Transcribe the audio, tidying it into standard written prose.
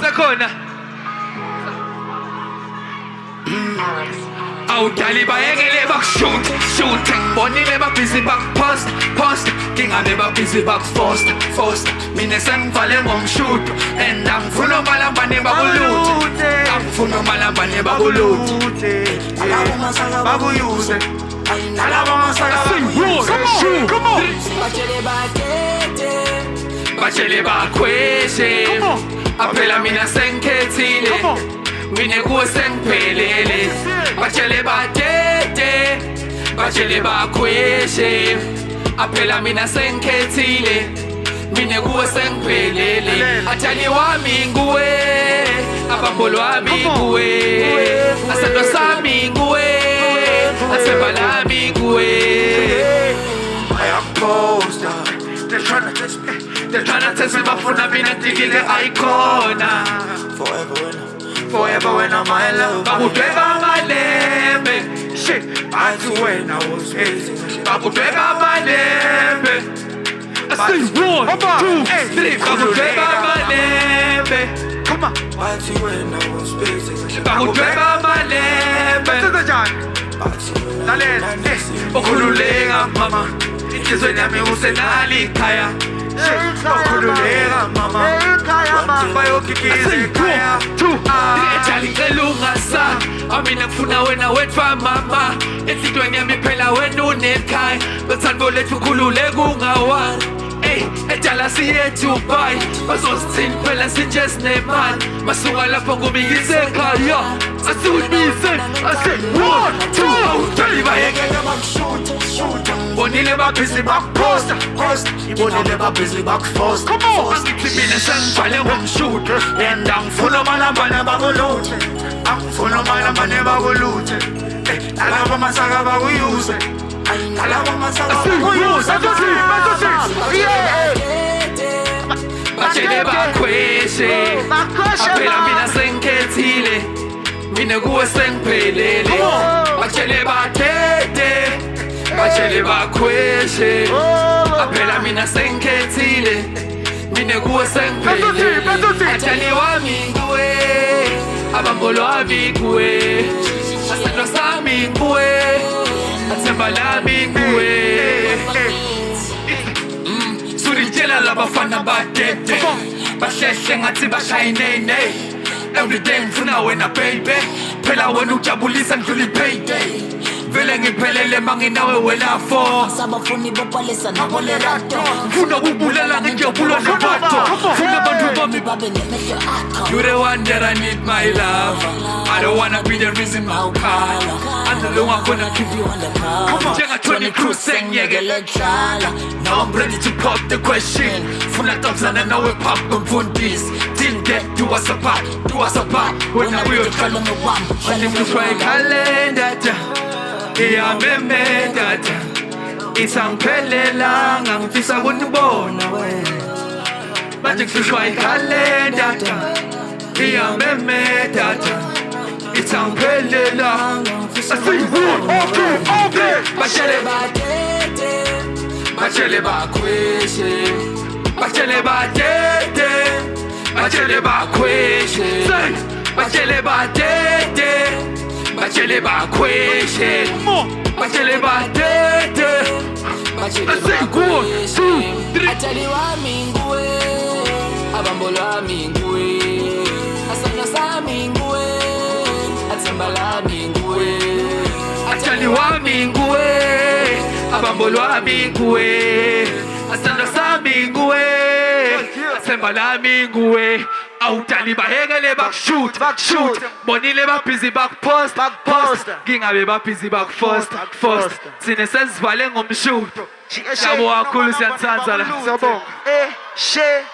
Sakona. Awudali bayekele bakushoot, shoot. Bonile babhizi bakpost. Ngingabe babhizi bakforce. Mina sengivale ngomshoot. And angifuna umalambane bakuluthe. Angifuna umalambane bakuluthe. Bakuyuse. Alaba masaka bakuyuse. Come on. Bachele bakweshe. Aphela mina sengikhethile. Mina kuwe sengiphelele. Bachele badede. Bachele bakweshe. Aphela mina sengikhethile. Mina kuwe sengiphelele. Atshali wami nguwe. Abambolo wami nguwe. Asando sami nguwe. Asemba lami nguwe. I am poster. They're trying to test me, bafuna mina ndigile icona. Forever when I'm my love. Bakudweba malembe. Shit, I too when I was hating. Bakudweba malembe. I say 1, 2, 3. Bakudweba malembe. Come on. I too when I was hating. Bakudweba malembe. Lalela, okhululeka mama. Inhliziyo yami usenali khaya. Okhululeka mama. Bayokikiza ekhaya. Ejali ngelungasa. Amina ngifuna wena wetfa mama. Enhlitweni yami phela wena unekhaya. Bethando lethu khululeka ungawani. Ejala siye Dubai. Bazosithini phela sinje sinemali. Masuka lapho ngubikise ekhaya. Asudbise, ase 1, 2. Awudali bayekele bakushoot. Bonile babhizi bakposta. Ibonile babhizi bakforce. Angithi mina sengivale ngomshoot. And angifuna umalambane bakuluthe. Angifuna umalambane bakuluthe. Alaba masaka bakuyuse. Alaba masaka bakuyuse. Bachele bakweshe. Aphela mina sengikhethile. Mina kuwe sengiphelele. Bachele badede. Bachele bakweshe. Aphela mina sengikhethile. Mina kuwe sengiphelele. Atshali wami nguwe. Abambolo wami nguwe. Asando sami nguwe. Asemba lami nguwe. Suritshela labafana badede. Bashehle ngathi bashayinene. Everyday ngifuna wena baby. Phela wena ujabulisa ngidlula payday. Vele ngiphelele manginawe wena fo. Sabafuni bopalesa nabo lerato. Ngifuna ukubulela ngijabula nebato. Funa abantu bami babe nemeto akho. You the one that I need my love. I don't wanna be the reason my car. I'm the one gonna keep you on the car. Come on, Jenga Tony Cruz sengiyekele hlala. Now I'm ready to pop the question. Funa Thompson nawe pop kumfundisi. Till death do us apart. When I will try Follow me one. Manje ngishwa ikhalenda ta. Iyameme tata. Isangiphelela ngangifisa ukubona wena. Manje ngishwa ikhalenda ta. Iyameme tata. Isangiphelela ngangifisa ukubona. Okay. Bachele badede. Bachele bakweshe. Bachele badede. Bachele bakweshe. Bachele badede. Bachele bakweshe. Bachele badede. Bachele bakweshe. Atshali wami nguwe. Abambolo wami nguwe. Asando sami nguwe. Asemba lami nguwe. Atshali wami nguwe. Abambolo wami nguwe. Asando sami nguwe. Asemba lami nguwe. Awudali bayekele bakushoot. Bonile babhizi bakpost. Ngingabe babhizi bakforce. Sine sesivale ngomshoot. Shabo kakhulu siyanthanda la. She